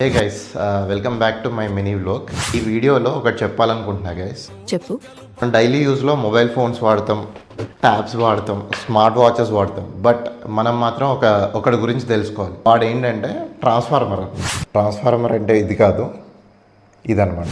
Hey guys, welcome back to my mini vlog. ఈ వీడియోలో ఒకటి చెప్పాలనుకుంటున్నా గైస్. చెప్పు. మనం డైలీ యూజ్లో మొబైల్ ఫోన్స్ వాడతాం, ట్యాబ్స్ వాడతాం, స్మార్ట్ వాచెస్ వాడతాం. బట్ మనం మాత్రం ఒకటి గురించి తెలుసుకోవాలి. వాడు ఏంటంటే ట్రాన్స్ఫార్మర్ అంటే ఇది కాదు, ఇదనమాట.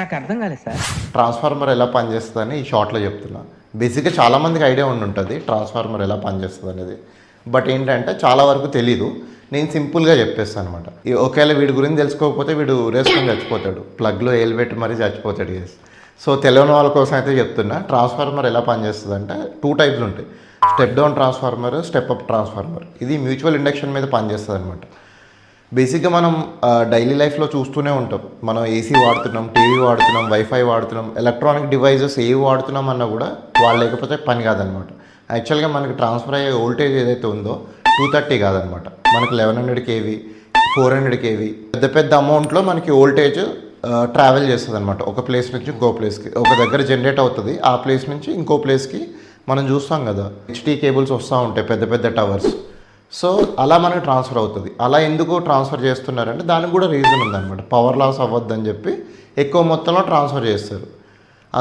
నాకు అర్థం కాలేదు సార్. ట్రాన్స్ఫార్మర్ ఎలా పనిచేస్తుందని ఈ షార్ట్లో చెప్తున్నా. బేసిక్గా చాలామందికి ఐడియా ఉండి ఉంటుంది ట్రాన్స్ఫార్మర్ ఎలా పనిచేస్తుంది అనేది. బట్ ఏంటంటే చాలా వరకు తెలీదు. నేను సింపుల్గా చెప్పేస్తాను అనమాట. ఒకవేళ వీడి గురించి తెలుసుకోకపోతే వీడు రేసుకొని చచ్చిపోతాడు, ప్లగ్లో ఏలు పెట్టి మరీ చచ్చిపోతాడు. ఎస్. సో తెలియని వాళ్ళ కోసం అయితే చెప్తున్నా. ట్రాన్స్ఫార్మర్ ఎలా పనిచేస్తుంది అంటే 2 టైప్స్ ఉంటాయి. Step down transformer, step up transformer. ఇది మ్యూచువల్ ఇండక్షన్ మీద పనిచేస్తుంది అనమాట. బేసిక్గా మనం డైలీ లైఫ్లో చూస్తూనే ఉంటాం. మనం ఏసీ వాడుతున్నాం, టీవీ వాడుతున్నాం, వైఫై వాడుతున్నాం, ఎలక్ట్రానిక్ డివైజెస్ ఏవి వాడుతున్నాం అన్నా కూడా వాళ్ళు లేకపోతే పని కాదనమాట. యాక్చువల్గా మనకి ట్రాన్స్ఫర్ అయ్యే వోల్టేజ్ ఏదైతే ఉందో 230 కాదనమాట. మనకి 1100 kV, 400 kV పెద్ద పెద్ద అమౌంట్లో మనకి వోల్టేజ్ ట్రావెల్ చేస్తుంది అనమాట. ఒక ప్లేస్ నుంచి ఇంకో ప్లేస్కి. ఒక దగ్గర జనరేట్ అవుతుంది, ఆ ప్లేస్ నుంచి ఇంకో ప్లేస్కి మనం చూస్తాం కదా, హెచ్టీ కేబుల్స్ వస్తూ ఉంటాయి, పెద్ద పెద్ద టవర్స్. సో అలా మనకి ట్రాన్స్ఫర్ అవుతుంది. అలా ఎందుకు ట్రాన్స్ఫర్ చేస్తున్నారంటే దానికి కూడా రీజన్ ఉందన్నమాట. పవర్ లాస్ అవ్వద్దని చెప్పి ఎక్కువ మొత్తంలో ట్రాన్స్ఫర్ చేస్తారు.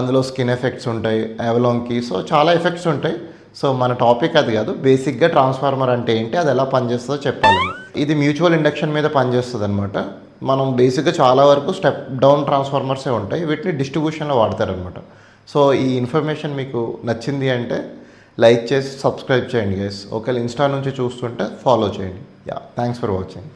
అందులో స్కిన్ ఎఫెక్ట్స్ ఉంటాయి, అవలాంగ్కి, సో చాలా ఎఫెక్ట్స్ ఉంటాయి. సో మన టాపిక్ అది కాదు. బేసిక్గా ట్రాన్స్ఫార్మర్ అంటే ఏంటి, అది ఎలా పనిచేస్తుందో చెప్పాలని. ఇది మ్యూచువల్ ఇండక్షన్ మీద పనిచేస్తుంది అనమాట. మనం బేసిక్గా చాలా వరకు స్టెప్ డౌన్ ట్రాన్స్ఫార్మర్సే ఉంటాయి, వీటిని డిస్ట్రిబ్యూషన్లో వాడతారనమాట. సో ఈ ఇన్ఫర్మేషన్ మీకు నచ్చింది అంటే లైక్ చేసి సబ్స్క్రైబ్ చేయండి గైస్. ఒకవేళ ఇన్స్టా నుంచి చూస్తుంటే ఫాలో చేయండి. Yeah, thanks for watching.